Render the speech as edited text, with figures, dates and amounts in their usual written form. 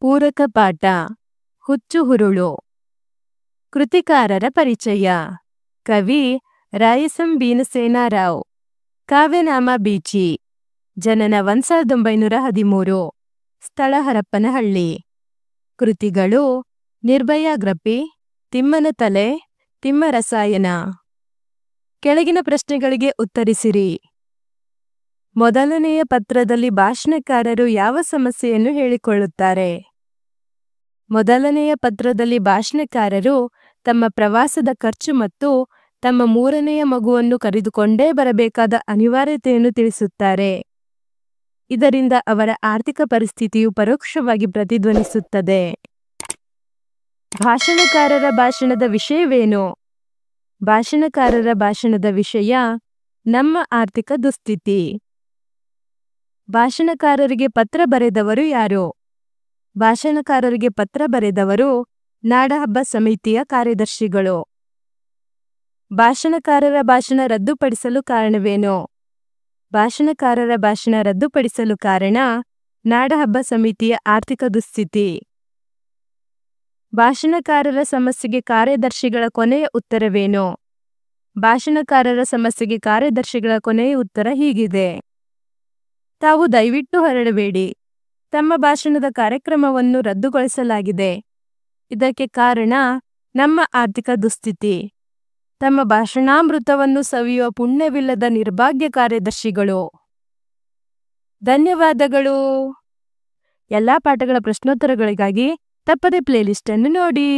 ಪೂರಕ ಪಾಠ ಹುಚ್ಚು ಹುರುಳು. ಕೃತಿಕಾರರ ಪರಿಚಯ. ಕವಿ ರಾಯಸಂ ಭೀಮಸೇನರಾವ್. ಕಾವ್ಯನಾಮ ಬೀಚಿ. ಜನನ 1913. ಸ್ಥಳ ಹರಪ್ಪನಹಳ್ಳಿ. ಕೃತಿಗಳು ನಿರ್ಭಯಾಗ್ರಪಿ, ತಿಮ್ಮನ ತಲೆ, ತಿಮ್ಮ ರಸಾಯನ. ಕೆಳಗಿನ ಪ್ರಶ್ನೆಗಳಿಗೆ ಉತ್ತರಿಸಿರಿ. ಮೊದಲನೆಯ ಪತ್ರದಲ್ಲಿ ಭಾಷಣಕಾರರು ಯಾವ ಸಮಸ್ಯೆಯನ್ನು ಹೇಳಿಕೊಳ್ಳುತ್ತಾರೆ? ಮೊದಲನೆಯ ಪತ್ರದಲ್ಲಿ ಭಾಷಣಕಾರರು ತಮ್ಮ ಪ್ರವಾಸದ ಖರ್ಚು ಮತ್ತು ತಮ್ಮ 3ನೆಯ ಮಗುವನ್ನು ಕರೆದುಕೊಂಡೇ ಬರಬೇಕಾದ ಅನಿವಾರ್ಯತೆಯನ್ನು ತಿಳಿಸುತ್ತಾರೆ. ಇದರಿಂದ ಅವರ ಆರ್ಥಿಕ ಪರಿಸ್ಥಿತಿಯು ಪರೋಕ್ಷವಾಗಿ ಪ್ರತಿಧ್ವನಿಸುತ್ತದೆ. ಭಾಷಣಕಾರರ ಭಾಷಣದ ವಿಷಯವೇನು? ಭಾಷಣಕಾರರ ಭಾಷಣದ ವಿಷಯ ನಮ್ಮ ಆರ್ಥಿಕ ದುಸ್ಥಿತಿ. ಭಾಷಣಕಾರರಿಗೆ ಪತ್ರ ಬರೆದವರು ಯಾರು? ಭಾಷಣಕಾರರಿಗೆ ಪತ್ರ ಬರೆದವರು ನಾಡಹಬ್ಬ ಸಮಿತಿಯ ಕಾರ್ಯದರ್ಶಿಗಳು. ಭಾಷಣಕಾರರ ಭಾಷಣ ರದ್ದುಪಡಿಸಲು ಕಾರಣವೇನು? ಭಾಷಣಕಾರರ ಭಾಷಣ ರದ್ದುಪಡಿಸಲು ಕಾರಣ ನಾಡಹಬ್ಬ ಸಮಿತಿಯ ಆರ್ಥಿಕ ದುಸ್ಥಿತಿ. ಭಾಷಣಕಾರರ ಸಮಸ್ಯೆಗೆ ಕಾರ್ಯದರ್ಶಿಗಳ ಕೊನೆಯ ಉತ್ತರವೇನು? ಭಾಷಣಕಾರರ ಸಮಸ್ಯೆಗೆ ಕಾರ್ಯದರ್ಶಿಗಳ ಕೊನೆಯ ಉತ್ತರ ಹೀಗಿದೆ: ತಾವು ದಯವಿಟ್ಟು ಹೊರಡಬೇಡಿ. ತಮ್ಮ ಭಾಷಣದ ಕಾರ್ಯಕ್ರಮವನ್ನು ರದ್ದುಗೊಳಿಸಲಾಗಿದೆ. ಇದಕ್ಕೆ ಕಾರಣ ನಮ್ಮ ಆರ್ಥಿಕ ದುಸ್ಥಿತಿ. ತಮ್ಮ ಭಾಷಣಾಮೃತವನ್ನು ಸವಿಯುವ ಪುಣ್ಯವಿಲ್ಲದ ನಿರ್ಭಾಗ್ಯ ಕಾರ್ಯದರ್ಶಿಗಳು. ಧನ್ಯವಾದಗಳು. ಎಲ್ಲಾ ಪಾಠಗಳ ಪ್ರಶ್ನೋತ್ತರಗಳಿಗಾಗಿ ತಪ್ಪದೆ ಪ್ಲೇಲಿಸ್ಟ್ ಅನ್ನು ನೋಡಿ.